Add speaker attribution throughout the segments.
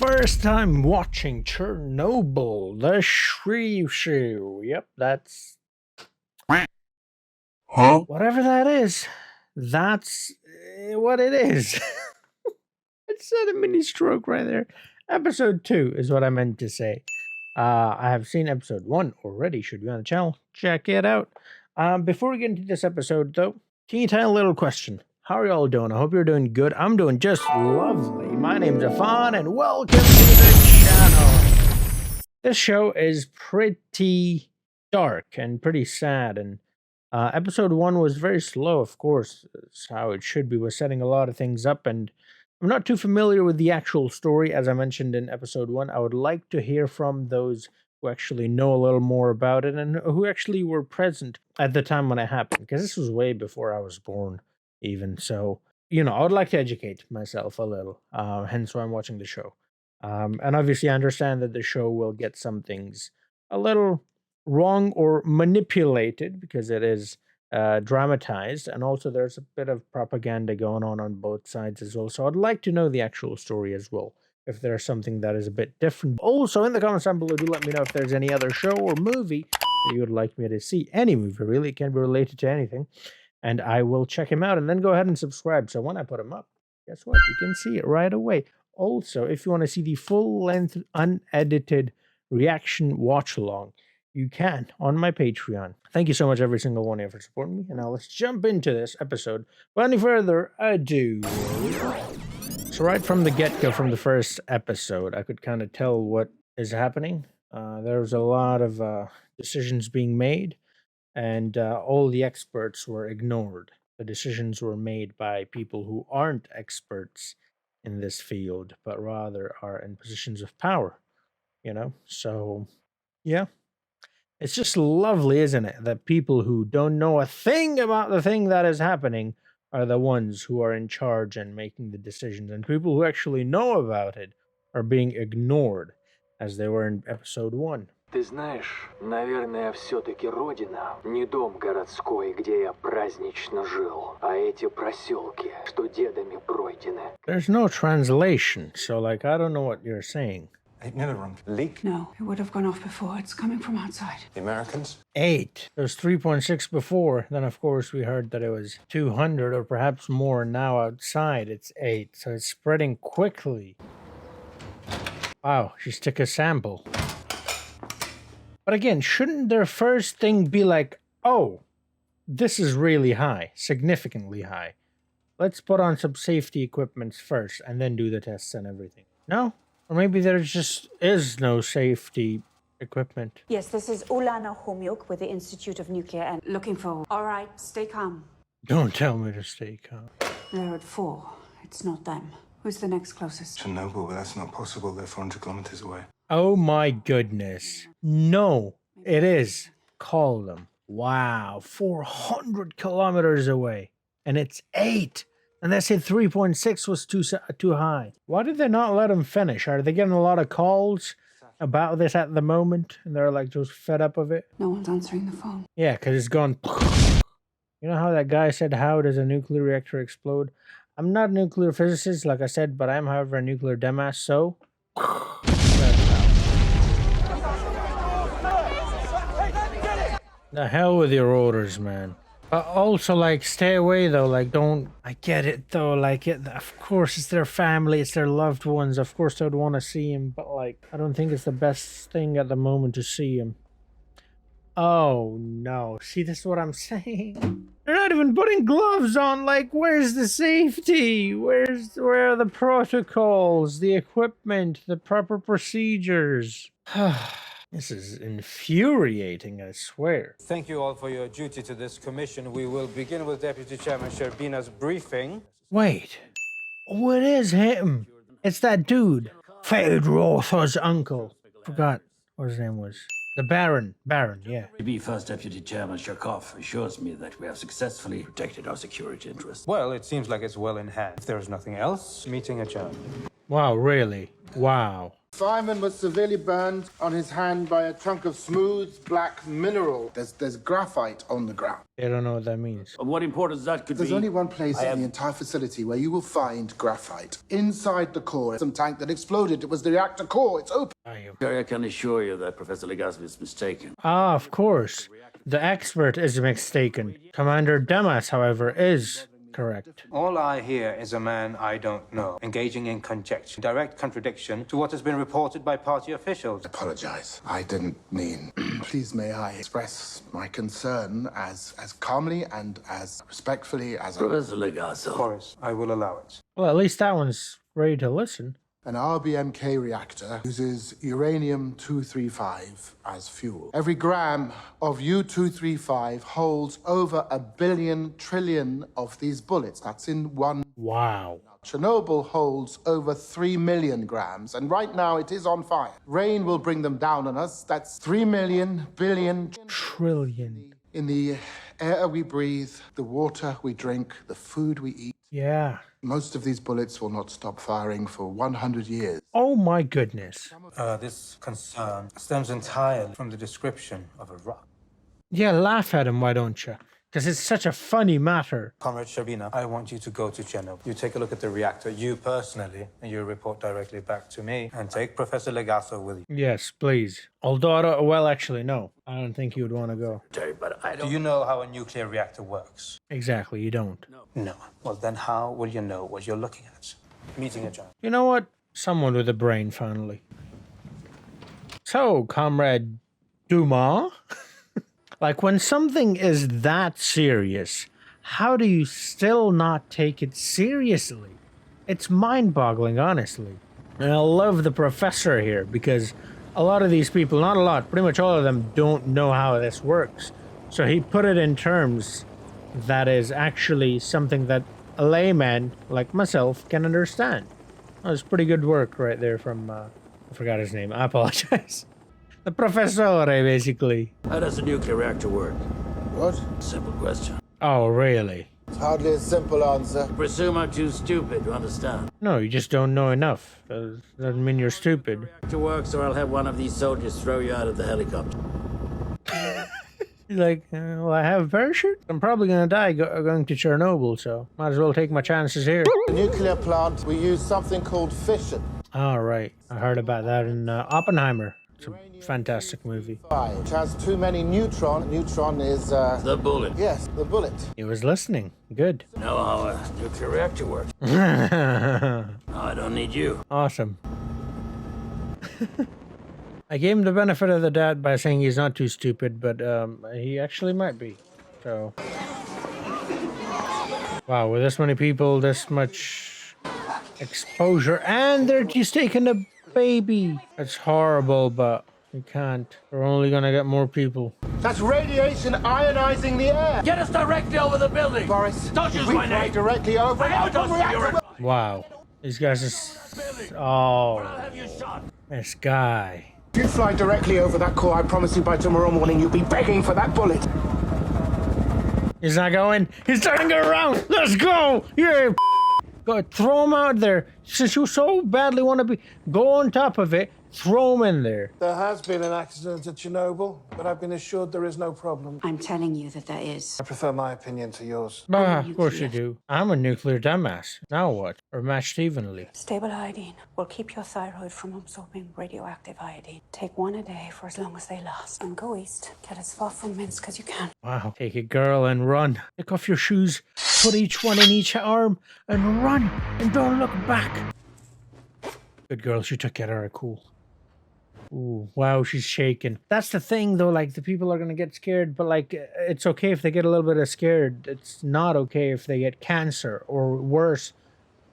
Speaker 1: first time watching Chernobyl, the Shrew Shoe. Yep, that's...
Speaker 2: Huh?
Speaker 1: Whatever that is, that's what it is. I said a mini stroke right there. Episode 2 is what I meant to say. I have seen episode 1 already. Should be on the channel. Check it out. Before we get into this episode, though, teeny tiny little question. How are y'all doing? I hope you're doing good. I'm doing just lovely. My name's Affan, and welcome to the channel. This show is pretty dark and pretty sad, and episode 1 was very slow, of course. It's how it should be. We're setting a lot of things up, and I'm not too familiar with the actual story, as I mentioned in episode 1. I would like to hear from those who actually know a little more about it and who actually were present at the time when it happened, because this was way before I was born, even. So, you know, I would like to educate myself a little, hence why I'm watching the show. And obviously, I understand that the show will get some things a little wrong or manipulated because it is dramatized, and also there's a bit of propaganda going on both sides as well. So I'd like to know the actual story as well, if there's something that is a bit different. Also, in the comments down below, do let me know if there's any other show or movie that you would like me to see. Any movie, really. It can be related to anything. And I will check him out, and then go ahead and subscribe. So when I put him up, guess what? You can see it right away. Also, if you want to see the full-length, unedited reaction watch-along, you can on my Patreon. Thank you so much, every single one of you, for supporting me. And now let's jump into this episode. Without any further ado. So right from the get-go, from the first episode, I could kind of tell what is happening. There was a lot of decisions being made, and all the experts were ignored. The decisions were made by people who aren't experts in this field, but rather are in positions of power, you know? So, yeah. It's just lovely, isn't it, that people who don't know a thing about the thing that is happening are the ones who are in charge and making the decisions, and people who actually know about it are being ignored, as they were in episode 1.
Speaker 3: Ты знаешь, наверное, все-таки родина не дом городской, где я празднично жил, а эти проселки, что дедами пройдены.
Speaker 1: There's no translation, so, like, I don't know what you're saying.
Speaker 2: 8 milligram leak?
Speaker 4: No, it would have gone off before. It's coming from outside.
Speaker 2: The Americans?
Speaker 1: 8. There was 3.6 before. Then, of course, we heard that it was 200 or perhaps more. Now outside, it's 8. So it's spreading quickly. Wow, she just took a sample. But again, shouldn't their first thing be like, oh, this is really high, significantly high. Let's put on some safety equipment first and then do the tests and everything. No? Or maybe there just is no safety equipment.
Speaker 4: Yes, this is Ulana with the Institute of Nuclear and looking for... All right, stay calm.
Speaker 1: Don't tell me to stay calm.
Speaker 4: They're at 4. It's not them. Who's the next closest?
Speaker 2: Chernobyl, but that's not possible. They're 400 kilometers away.
Speaker 1: Oh my goodness. No, it is. Call them. Wow, 400 kilometers away. And it's 8. And they said 3.6 was too high. Why did they not let them finish? Are they getting a lot of calls about this at the moment? And they're like just fed up of it?
Speaker 4: No one's answering the phone.
Speaker 1: Yeah, because it's gone. You know how that guy said, how does a nuclear reactor explode? I'm not a nuclear physicist, like I said, but I am, however, a nuclear dumbass, so... The hell with your orders, man. But also, like, stay away, though. Like, don't... I get it, though. Like, of course, it's their family. It's their loved ones. Of course, they'd want to see him. But, like, I don't think it's the best thing at the moment to see him. Oh, no. See, this is what I'm saying. They're not even putting gloves on. Like, where's the safety? Where are the protocols, the equipment, the proper procedures? This is infuriating, I swear.
Speaker 5: Thank you all for your duty to this commission. We will begin with Deputy Chairman Sherbina's briefing.
Speaker 1: Wait. Oh, it is him. It's that dude. Fedor's uncle. Forgot what his name was. The Baron. Baron, yeah.
Speaker 6: The First Deputy Chairman Sharkov assures me that we have successfully protected our security interests.
Speaker 5: Well, it seems like it's well in hand. If there is nothing else, meeting adjourned.
Speaker 1: Wow, really? Wow.
Speaker 7: Fireman was severely burned on his hand by a chunk of smooth black mineral. There's graphite on the ground.
Speaker 1: I don't know what that means.
Speaker 6: Of what importance that could
Speaker 7: There's
Speaker 6: be?
Speaker 7: only one place in the entire facility where you will find graphite. Inside the core, some tank that exploded. It was the reactor core. It's open.
Speaker 6: I can assure you that Professor Legasov is mistaken.
Speaker 1: Ah, of course. The expert is mistaken. Commander Damas, however, is correct.
Speaker 5: All I hear is a man I don't know, engaging in conjecture, direct contradiction to what has been reported by party officials.
Speaker 7: Apologize. I didn't mean. Please, may I express my concern as calmly and as respectfully as
Speaker 6: Professor Legasov.
Speaker 5: Boris, I will allow it.
Speaker 1: Well, at least that one's ready to listen.
Speaker 7: An RBMK reactor uses uranium-235 as fuel. Every gram of U-235 holds over 1 billion trillion of these bullets. That's in one.
Speaker 1: Wow.
Speaker 7: Chernobyl holds over 3 million grams, and right now it is on fire. Rain will bring them down on us. That's 3 million billion
Speaker 1: Trillion.
Speaker 7: in the air we breathe, the water we drink, the food we eat.
Speaker 1: Yeah.
Speaker 7: Most of these bullets will not stop firing for 100 years.
Speaker 1: Oh my goodness.
Speaker 5: This concern stems entirely from the description of a rock.
Speaker 1: Yeah, laugh at him, why don't you? Because it's such a funny matter.
Speaker 5: Comrade Sherbina, I want you to go to Chernobyl. You take a look at the reactor, you personally, and you report directly back to me, and take Professor Legasov with you.
Speaker 1: Yes, please. Although, well, actually, no. I don't think you would want to go.
Speaker 6: But I
Speaker 5: Do
Speaker 6: don't...
Speaker 5: you know how a nuclear reactor works?
Speaker 1: Exactly, you don't.
Speaker 5: No. Well, then how will you know what you're looking at? Meeting a giant.
Speaker 1: You know what? Someone with a brain, finally. So, Comrade Dumas? Like, when something is that serious, how do you still not take it seriously? It's mind-boggling, honestly. And I love the professor here, because a lot of these people, not a lot, pretty much all of them don't know how this works. So he put it in terms that is actually something that a layman like myself can understand. That was pretty good work right there from, I forgot his name, I apologize. The professor, basically.
Speaker 6: How does a nuclear reactor work?
Speaker 7: What?
Speaker 6: Simple question.
Speaker 1: Oh, really?
Speaker 7: It's hardly a simple answer.
Speaker 6: Presume I'm too stupid to understand.
Speaker 1: No, you just don't know enough. Doesn't mean you're stupid.
Speaker 6: Reactor works, or I'll have one of these soldiers throw you out of the helicopter.
Speaker 1: He's like, well, I have a parachute? I'm probably gonna die going to Chernobyl, so might as well take my chances here.
Speaker 7: The nuclear plant, we use something called fission.
Speaker 1: All right, I heard about that in Oppenheimer. It's a fantastic movie.
Speaker 7: Which has too many neutron. Neutron is,
Speaker 6: The bullet.
Speaker 7: yes, the bullet.
Speaker 1: He was listening. Good.
Speaker 6: Know how a nuclear reactor works.
Speaker 1: Awesome.
Speaker 6: No, I don't need you.
Speaker 1: I gave him the benefit of the doubt by saying he's not too stupid, but he actually might be. So, wow, with this many people, this much exposure, and they're just taking a baby. It's horrible, but we can't. We're only gonna get more people.
Speaker 7: That's radiation ionizing the air.
Speaker 6: Get us directly over the building!
Speaker 7: Boris,
Speaker 6: Don't use
Speaker 7: we
Speaker 6: my
Speaker 7: fly
Speaker 6: name!
Speaker 7: directly over
Speaker 6: I
Speaker 7: an
Speaker 6: haven't
Speaker 7: open
Speaker 6: done
Speaker 7: reactor.
Speaker 1: Wow, these guys are. Oh,
Speaker 6: I'll have you shot!
Speaker 1: this guy.
Speaker 7: If you fly directly over that core, I promise you by tomorrow morning you'll be begging for that bullet.
Speaker 1: He's not going. He's turning it around. Let's go. Yeah. Go throw him out there. Since you so badly want to go on top of it, throw him in there.
Speaker 8: There has been an accident at Chernobyl, but I've been assured there is no problem.
Speaker 4: I'm telling you that there is.
Speaker 8: I prefer my opinion to yours.
Speaker 1: Bah, of course you do. I'm a nuclear dumbass. Now what? We're matched evenly.
Speaker 4: Stable iodine will keep your thyroid from absorbing radioactive iodine. Take one a day for as long as they last. And go east. Get as far from Minsk as you can.
Speaker 1: Wow. Take it, girl, and run. Take off your shoes. Put each one in each arm and run. And don't look back. Good girl. She took it. Alright, cool. Ooh, wow, she's shaking. That's the thing, though. Like, the people are gonna get scared, but like, it's okay if they get a little bit of scared. It's not okay if they get cancer or worse,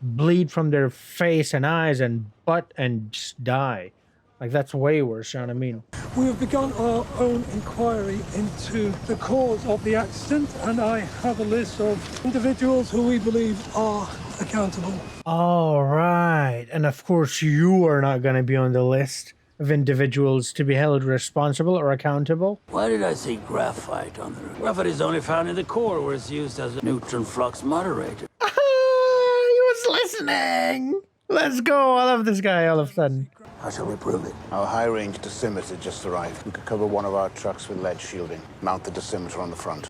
Speaker 1: bleed from their face and eyes and butt and just die. Like, that's way worse. You know what I mean?
Speaker 9: We have begun our own inquiry into the cause of the accident, and I have a list of individuals who we believe are accountable.
Speaker 1: All right, and of course, you are not gonna be on the list of individuals to be held responsible or accountable.
Speaker 6: Why did I see graphite on the roof? Graphite is only found in the core, where it's used as a neutron flux moderator.
Speaker 1: He was listening. Let's go. I love this guy all of a sudden.
Speaker 6: How shall we prove it?
Speaker 10: Our high-range dosimeter just arrived. We could cover one of our trucks with lead shielding. Mount the dosimeter on the front.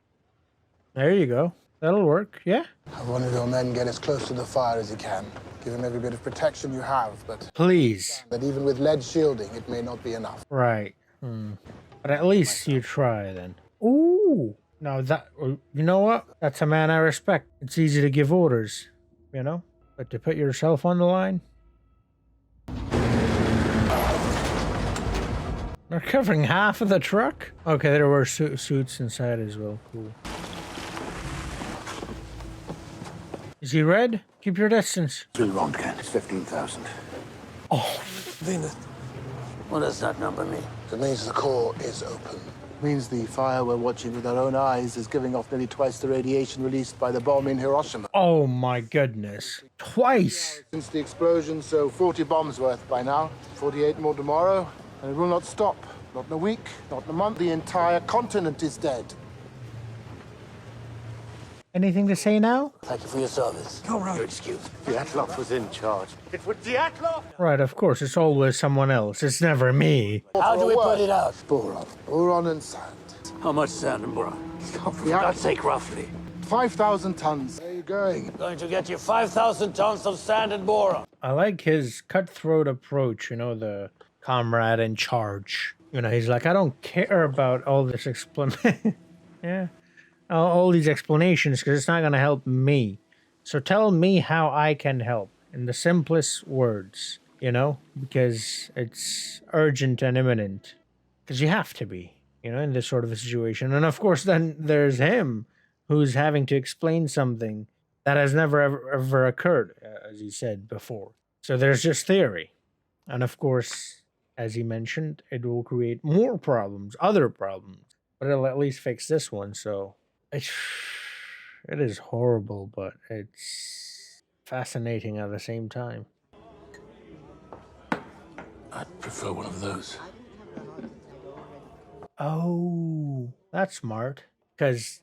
Speaker 1: There you go. That'll work, yeah?
Speaker 8: Have one of your men get as close to the fire as he can. Give him every bit of protection you have, but...
Speaker 1: Please.
Speaker 8: That even with lead shielding, it may not be enough.
Speaker 1: Right. But at least you try, then. Ooh. Now that... You know what? That's a man I respect. It's easy to give orders, you know? But to put yourself on the line... They're covering half of the truck? Okay, there were suits inside as well. Cool. Is he red? Keep your distance.
Speaker 10: Through the wrong can. It's 15,000.
Speaker 1: Oh,
Speaker 9: Venus.
Speaker 6: What does that number mean?
Speaker 8: It means the core is open.
Speaker 7: Means the fire we're watching with our own eyes is giving off nearly twice the radiation released by the bomb in Hiroshima.
Speaker 1: oh my goodness. Twice.
Speaker 7: Since the explosion, so 40 bombs worth by now. 48 more tomorrow, and it will not stop. Not in a week, not in a month. The entire continent is dead.
Speaker 1: Anything to say now?
Speaker 6: Thank you for your service.
Speaker 9: All right.
Speaker 6: Your excuse.
Speaker 10: Dyatlov was in charge. It was Dyatlov!
Speaker 1: Right, of course. It's always someone else. It's never me.
Speaker 6: How do we put it out?
Speaker 8: Boron. Boron and sand.
Speaker 6: How much sand and boron? For God's sake, roughly.
Speaker 7: 5,000 tons.
Speaker 8: Where are you going?
Speaker 6: Going to get you 5,000 tons of sand and boron.
Speaker 1: I like his cutthroat approach, you know, the comrade in charge. You know, he's like, I don't care about all this yeah. All these explanations, because it's not going to help me. So tell me how I can help in the simplest words, you know, because it's urgent and imminent. Because you have to be, you know, in this sort of a situation. And of course, then there's him who's having to explain something that has never ever occurred, as he said before. So there's just theory. And of course, as he mentioned, it will create more problems, other problems. But it'll at least fix this one, so... It is horrible, but it's fascinating at the same time.
Speaker 6: I'd prefer one of those.
Speaker 1: Oh, that's smart. Because,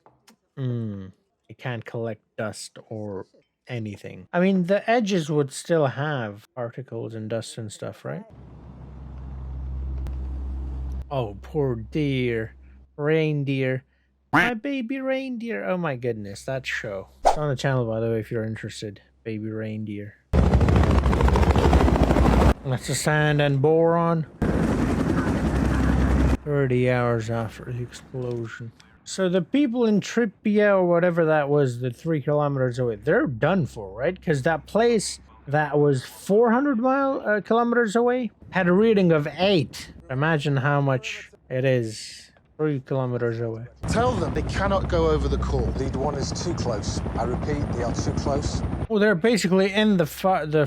Speaker 1: it can't collect dust or anything. I mean, the edges would still have particles and dust and stuff, right? Oh, poor dear. Reindeer. My baby reindeer. Oh my goodness, that show. It's on the channel, by the way, if you're interested. Baby reindeer. That's the sand and boron. 30 hours after the explosion. So the people in Tripia or whatever that was, the 3 kilometers away, they're done for, right? Because that place that was 400 kilometers away had a reading of 8. Imagine how much it is. 3 kilometers away.
Speaker 7: Tell them they cannot go over the core.
Speaker 5: Lead 1 is too close. I repeat, they are too close.
Speaker 1: Oh, they're basically in the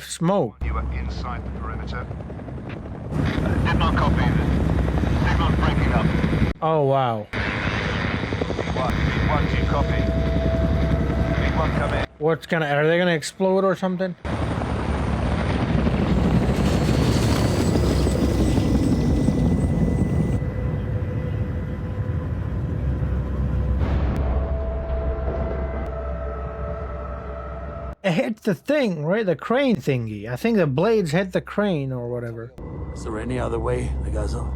Speaker 1: smoke.
Speaker 11: You are inside the perimeter. Did not copy this. Signal's breaking up.
Speaker 1: Oh, wow.
Speaker 11: Lead 1, do you copy? Lead 1, come in.
Speaker 1: Are they gonna explode or something? It hit the thing, right? The crane thingy. I think the blades hit the crane or whatever.
Speaker 6: Is there any other way, Legazo?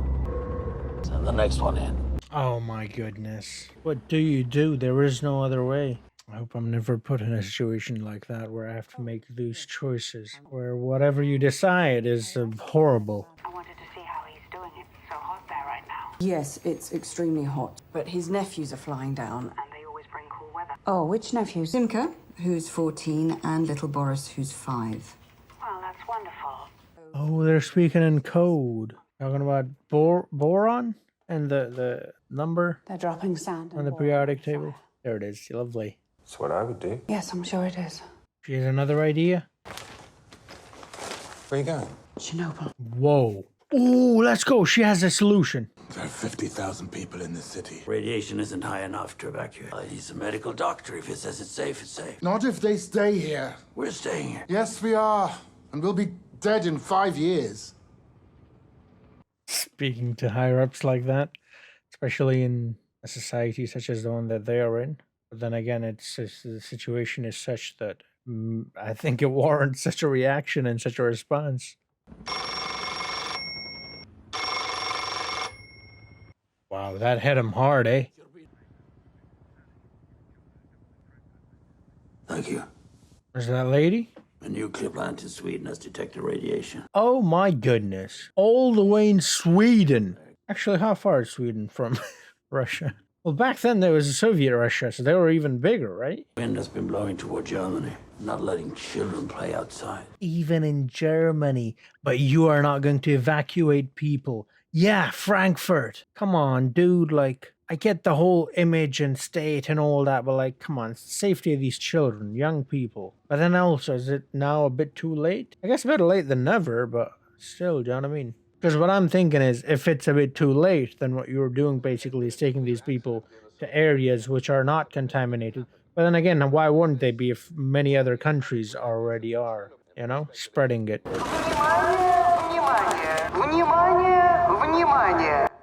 Speaker 6: Send the next one in.
Speaker 1: Oh my goodness. What do you do? There is no other way. I hope I'm never put in a situation like that where I have to make these choices. Where whatever you decide is horrible.
Speaker 4: I wanted to see how he's doing. It's so hot there right now.
Speaker 12: Yes, it's extremely hot, but his nephews are flying down.
Speaker 4: And they always bring cool weather.
Speaker 12: Oh, which nephews? Simka, who's 14, and little Boris, who's 5.
Speaker 4: Well, that's wonderful.
Speaker 1: Oh, they're speaking in code. Talking about boron and the number
Speaker 4: They're dropping sand
Speaker 1: on the periodic table. There it is. Lovely.
Speaker 2: That's what I would do.
Speaker 4: Yes, I'm sure it is.
Speaker 1: She has another idea.
Speaker 5: Where are you going?
Speaker 4: Chernobyl.
Speaker 1: Whoa. Ooh, let's go. She has a solution.
Speaker 6: There are 50,000 people in this city. Radiation isn't high enough to evacuate. He's a medical doctor. If it says it's safe, it's safe.
Speaker 7: Not if they stay here.
Speaker 6: We're staying here.
Speaker 7: Yes, we are. And we'll be dead in 5 years.
Speaker 1: Speaking to higher-ups like that, especially in a society such as the one that they are in. But then again, the situation is such that I think it warrants such a reaction and such a response. Wow, that hit him hard, eh?
Speaker 6: Thank you.
Speaker 1: Is that lady?
Speaker 6: A nuclear plant in Sweden has detected radiation.
Speaker 1: Oh my goodness. All the way in Sweden. Actually, how far is Sweden from Russia? Well, back then there was a Soviet Russia, so they were even bigger, right?
Speaker 6: Wind has been blowing toward Germany, not letting children play outside.
Speaker 1: Even in Germany. But you are not going to evacuate people. Yeah, Frankfurt. Come on, dude. Like, I get the whole image and state and all that, but like, come on, safety of these children, young people. But then also, is it now a bit too late? I guess better late than never, but still, do you know what I mean? Because what I'm thinking is, if it's a bit too late, then what you're doing basically is taking these people to areas which are not contaminated. But then again, why wouldn't they be if many other countries already are, you know, spreading it?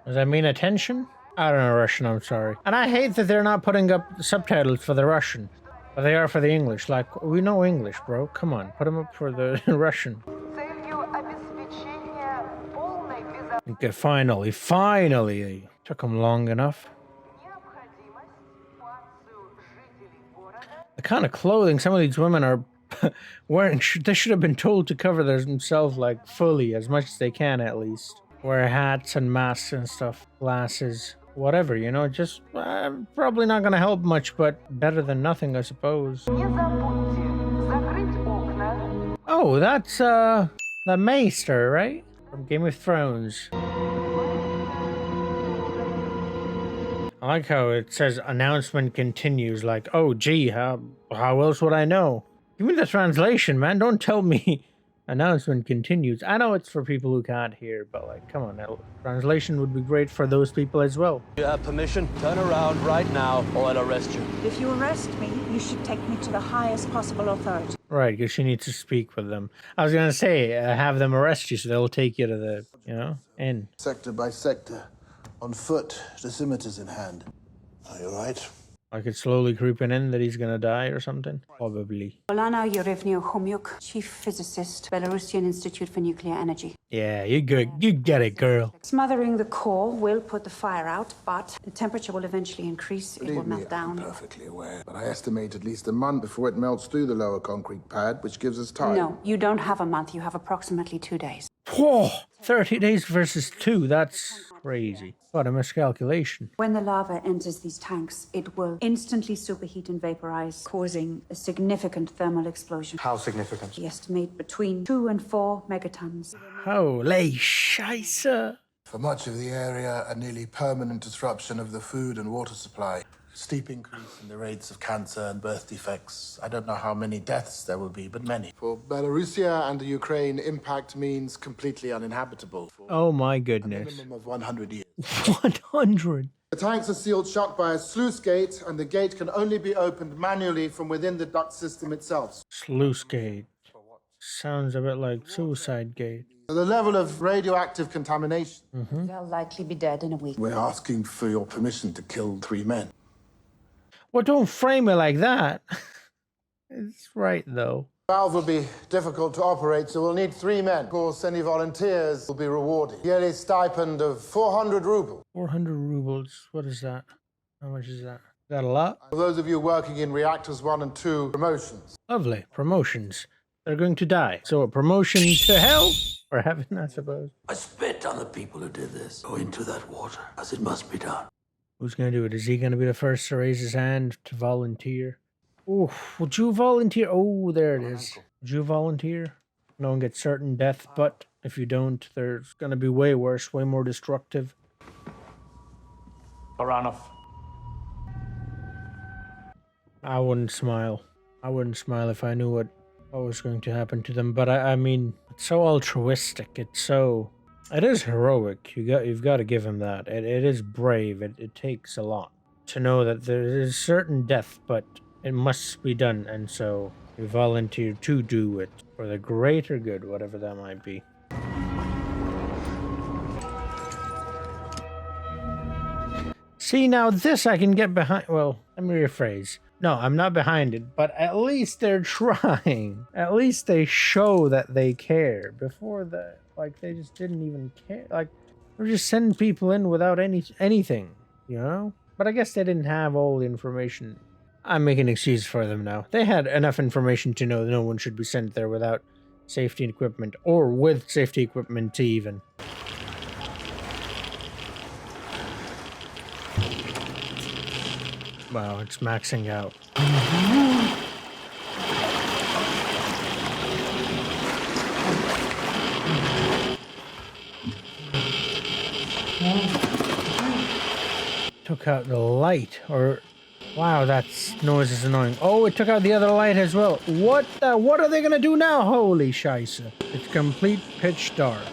Speaker 1: Does that mean attention? I don't know Russian, I'm sorry. And I hate that they're not putting up subtitles for the Russian. But they are for the English. Like, we know English, bro. Come on, put them up for the Russian. Okay, finally. Took them long enough. The kind of clothing some of these women are wearing, they should have been told to cover themselves, like, fully, as much as they can, at least. Wear hats and masks and stuff, glasses, whatever, you know, just probably not gonna help much, but better than nothing, I suppose. Oh, that's, the Maester, right? From Game of Thrones. I like how it says announcement continues, like, oh gee, how else would I know? Give me the translation, man. Don't tell me announcement continues. I know it's for people who can't hear, but like, come on, translation would be great for those people as well.
Speaker 13: You have permission? Turn around right now or I'll arrest you.
Speaker 4: If you arrest me, you should take me to the highest possible authority.
Speaker 1: Right, because she needs to speak with them. I was going to say, have them arrest you so they'll take you to the, you know, inn.
Speaker 8: Sector by sector. On foot, dosimeters in hand. Are you right?
Speaker 1: Like it's slowly creeping in that he's gonna die or something? Probably.
Speaker 4: Ulana Homyuk, Chief Physicist, Belarusian Institute for Nuclear Energy.
Speaker 1: Yeah, you good. You get it, girl.
Speaker 4: Smothering the core will put the fire out, but the temperature will eventually increase. It will melt down.
Speaker 8: I'm perfectly aware, but I estimate at least a month before it melts through the lower concrete pad, which gives us time.
Speaker 4: No, you don't have a month. You have approximately 2 days.
Speaker 1: Whoa! 30 days versus 2. That's crazy. What a miscalculation.
Speaker 4: When the lava enters these tanks, it will instantly superheat and vaporize, causing a significant thermal explosion.
Speaker 5: How significant?
Speaker 4: We estimate between 2 and 4 megatons.
Speaker 1: Holy scheisse.
Speaker 8: For much of the area, a nearly permanent disruption of the food and water supply. Steep increase in the rates of cancer and birth defects. I don't know how many deaths there will be, but many. For Belarusia and the Ukraine, impact means completely uninhabitable.
Speaker 1: Oh my goodness.
Speaker 8: A minimum of 100 years.
Speaker 1: 100?
Speaker 8: The tanks are sealed shut by a sluice gate, and the gate can only be opened manually from within the duct system itself.
Speaker 1: Sluice gate. Sounds a bit like suicide gate.
Speaker 8: The level of radioactive contamination.
Speaker 4: They'll likely be dead in a week.
Speaker 8: We're asking for your permission to kill 3 men.
Speaker 1: Well, don't frame it like that. It's right, though.
Speaker 8: The valve will be difficult to operate, so we'll need 3 men. Of course, any volunteers will be rewarded. Yearly stipend of 400 rubles.
Speaker 1: 400 rubles. What is that? How much is that? Is that a lot?
Speaker 8: For those of you working in reactors 1 and 2, promotions.
Speaker 1: Lovely. Promotions. They're going to die. So a promotion to hell? Or heaven, I suppose.
Speaker 6: I spit on the people who did this. Go into that water, as it must be done.
Speaker 1: Who's going to do it? Is he going to be the first to raise his hand to volunteer? Oh, would you volunteer? Oh, there it is. Would you volunteer? No one gets certain death, but if you don't, there's going to be way worse, way more destructive.
Speaker 5: Baranov.
Speaker 1: I wouldn't smile. I wouldn't smile if I knew what was going to happen to them. But I mean, it's so altruistic. It's so... It is heroic. You've got to give him that. It is brave. It takes a lot to know that there is certain death, but it must be done, and so you volunteer to do it for the greater good, whatever that might be. See, now this I can get behind. Well, let me rephrase. No, I'm not behind it, but at least they're trying. At least they show that they care. Before that, like, they just didn't even care. Like, Or just send people in without anything, you know? But I guess they didn't have all the information. I'm making excuses for them now. They had enough information to know no one should be sent there without safety equipment, or with safety equipment even. Wow, it's maxing out. Took out the light, or wow, that noise is annoying. Oh, it took out the other light as well. What are they gonna do now? Holy scheisse. It's complete pitch dark.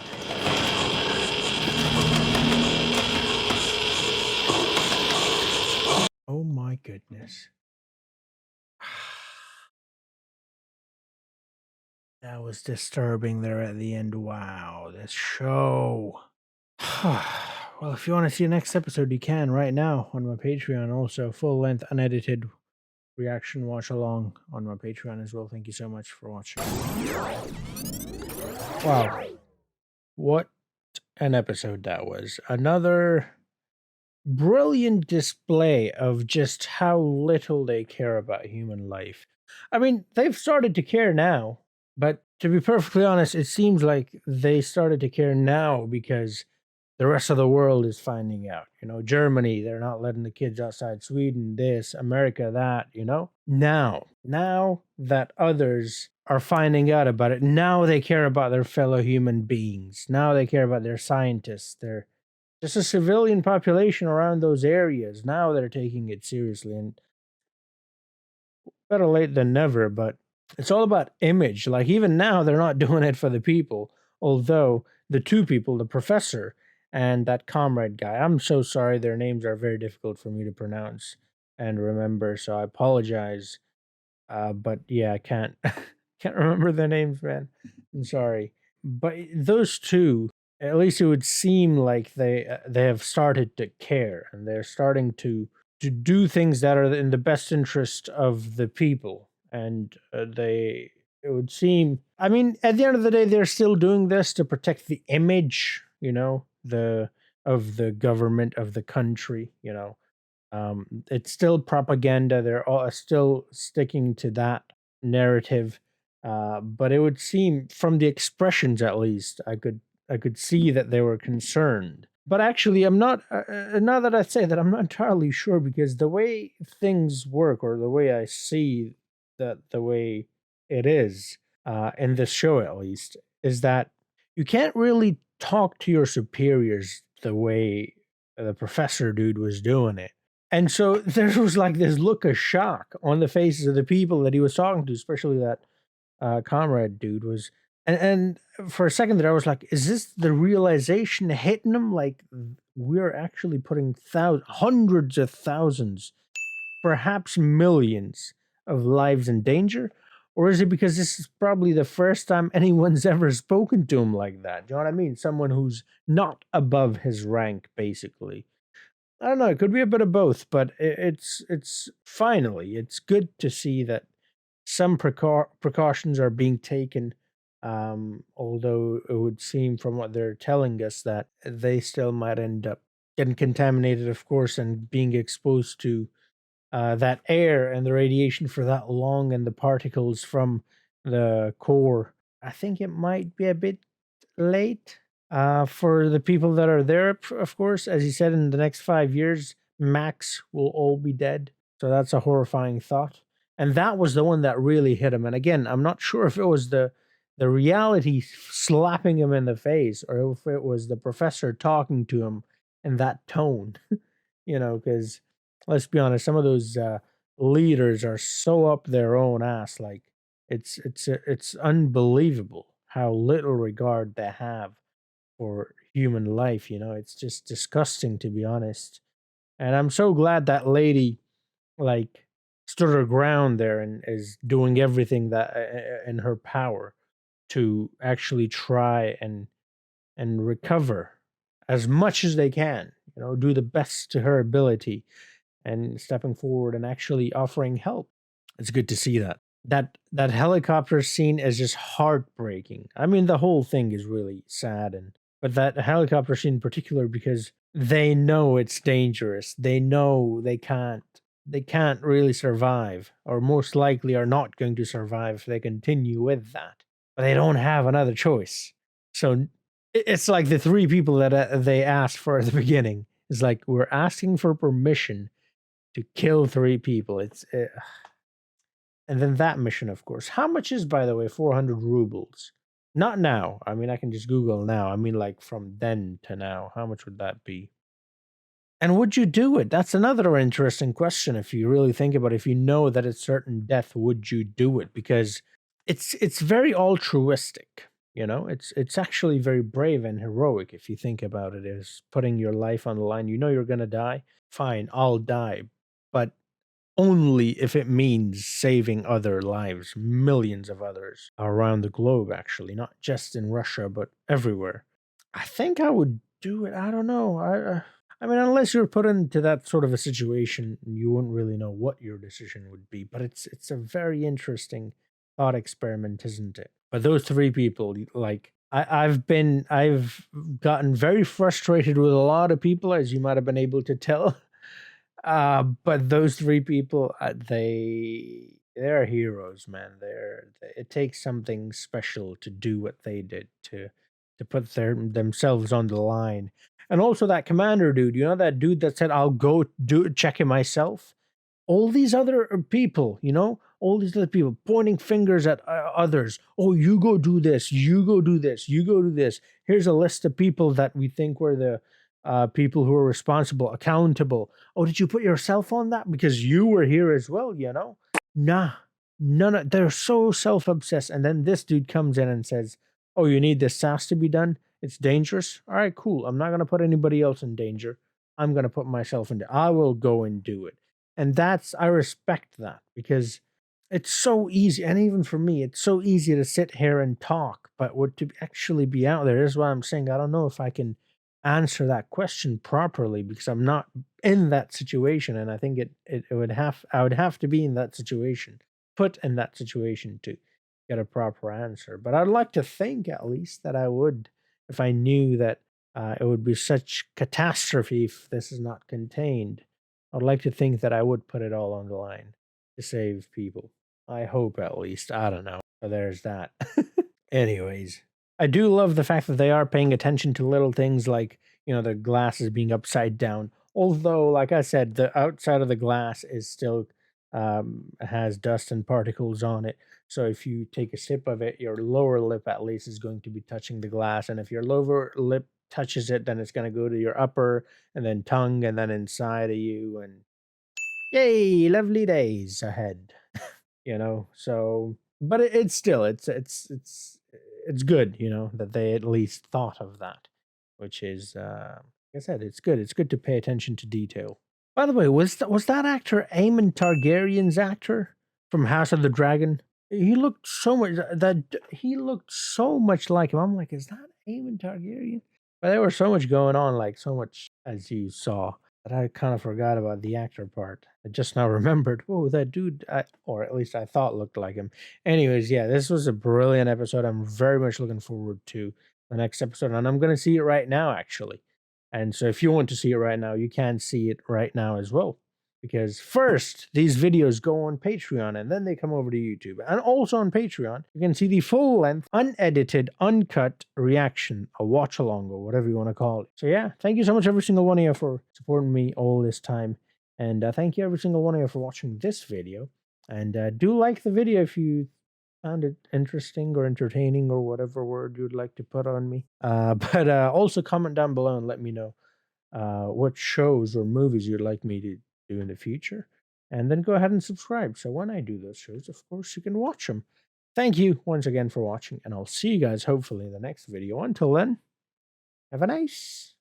Speaker 1: Oh my goodness. That was disturbing there at the end. Wow, this show. Well, if you want to see the next episode, you can right now on my Patreon. Also, full-length, unedited reaction watch along on my Patreon as well. Thank you so much for watching. Wow. What an episode that was. Another brilliant display of just how little they care about human life. I mean, they've started to care now, but to be perfectly honest, it seems like they started to care now because the rest of the world is finding out. You know, Germany, they're not letting the kids outside. Sweden, this, America, that, you know? Now that others are finding out about it, now they care about their fellow human beings. Now they care about their scientists, their just a civilian population around those areas. Now they're taking it seriously, and better late than never, but it's all about image. Like, even now, they're not doing it for the people, although the two people, the professor and that comrade guy, I'm so sorry, their names are very difficult for me to pronounce and remember, so I apologize. But yeah, I can't remember their names, man. I'm sorry. But those two, at least it would seem like they have started to care, and they're starting to do things that are in the best interest of the people. And it would seem, I mean, at the end of the day, they're still doing this to protect the image, you know, of the government, of the country, you know. It's still propaganda. They're all still sticking to that narrative. But it would seem, from the expressions at least, I could see that they were concerned. But actually, I'm not, now that I say that, I'm not entirely sure, because the way things work, or the way I see that, the way it is, in this show at least, is that you can't really talk to your superiors the way the professor dude was doing it. And so there was like this look of shock on the faces of the people that he was talking to, especially that comrade dude was. And for a second there, I was like, is this the realization hitting him? Like, we're actually putting hundreds of thousands, perhaps millions of lives in danger? Or is it because this is probably the first time anyone's ever spoken to him like that? Do you know what I mean? Someone who's not above his rank, basically. I don't know. It could be a bit of both, but it's finally, it's good to see that some precautions are being taken. Although it would seem from what they're telling us that they still might end up getting contaminated, of course, and being exposed to that air and the radiation for that long, and the particles from the core. I think it might be a bit late for the people that are there, of course. As he said, in the next 5 years, max will all be dead. So that's a horrifying thought. And that was the one that really hit him. And again, I'm not sure if it was the reality slapping him in the face, or if it was the professor talking to him in that tone. You know, because let's be honest, some of those leaders are so up their own ass. Like, it's unbelievable how little regard they have for human life. You know, it's just disgusting, to be honest. And I'm so glad that lady, like, stood her ground there and is doing everything that in her power to actually try and recover as much as they can. You know, do the best to her ability, and stepping forward and actually offering help. It's good to see that. That helicopter scene is just heartbreaking. I mean, the whole thing is really sad, and But that helicopter scene in particular, because they know it's dangerous. They know they can't really survive, or most likely are not going to survive if they continue with that. But they don't have another choice. So it's like the three people that they asked for at the beginning. It's like, we're asking for permission to kill 3 people. And then that mission, of course. How much is, by the way, 400 rubles? Not now. I mean, I can just Google now. I mean, like from then to now. How much would that be? And would you do it? That's another interesting question. If you really think about it, if you know that it's certain death, would you do it? Because it's very altruistic. You know, it's actually very brave and heroic if you think about it. Is putting your life on the line. You know you're gonna die. Fine, I'll die, but only if it means saving other lives, millions of others around the globe. Actually, not just in Russia, but everywhere. I think I would do it. I don't know. I mean, unless you're put into that sort of a situation, you wouldn't really know what your decision would be. But it's a very interesting thought experiment, isn't it? But those 3 people, like I've gotten very frustrated with a lot of people, as you might have been able to tell. But those 3 people, they're heroes, man. It takes something special to do what they did, to put themselves on the line. And also that commander dude, you know, that dude that said, I'll go check it myself. All these other people, you know, all these other people pointing fingers at others. Oh, you go do this. You go do this. You go do this. Here's a list of people that we think were the people who are responsible, accountable. Oh, did you put yourself on that? Because you were here as well, you know? Nah, none. They're so self-obsessed. And then this dude comes in and says, oh, you need this task to be done? It's dangerous? All right, cool. I'm not going to put anybody else in danger. I'm going to put myself in danger. I will go and do it. And I respect that, because it's so easy. And even for me, it's so easy to sit here and talk, but what to actually be out there is what I'm saying. I don't know if I can answer that question properly, because I'm not in that situation. And I think I would have to be in that situation, put in that situation to get a proper answer. But I'd like to think at least that I would, if I knew that it would be such catastrophe if this is not contained. I'd like to think that I would put it all on the line to save people. I hope, at least. I don't know. So there's that. Anyways, I do love the fact that they are paying attention to little things like, you know, the glass is being upside down. Although, like I said, the outside of the glass is still has dust and particles on it. So if you take a sip of it, your lower lip at least is going to be touching the glass. And if your lower lip touches it, then it's going to go to your upper, and then tongue, and then inside of you. And yay, lovely days ahead. You know, so, but it's still, it's good, you know, that they at least thought of that, which is, like I said, it's good. It's good to pay attention to detail. By the way, was that actor Aemon Targaryen's actor from House of the Dragon? He looked so much like him. I'm like, is that Aemon Targaryen? But there was so much going on, like so much, as you saw, that I kind of forgot about the actor part. I just now remembered, whoa, that dude, or at least I thought looked like him. Anyways, yeah, this was a brilliant episode. I'm very much looking forward to the next episode, and I'm going to see it right now, actually. And so if you want to see it right now, you can see it right now as well. Because first, these videos go on Patreon, and then they come over to YouTube. And also on Patreon, you can see the full-length, unedited, uncut reaction, a watch-along, or whatever you want to call it. So yeah, thank you so much, every single one of you, for supporting me all this time. And thank you, every single one of you, for watching this video. And do like the video if you found it interesting or entertaining, or whatever word you'd like to put on me. But also comment down below and let me know what shows or movies you'd like me to do in the future, and then go ahead and subscribe, so when I do those shows, of course, you can watch them. Thank you once again for watching, and I'll see you guys hopefully in the next video. Until then, have a nice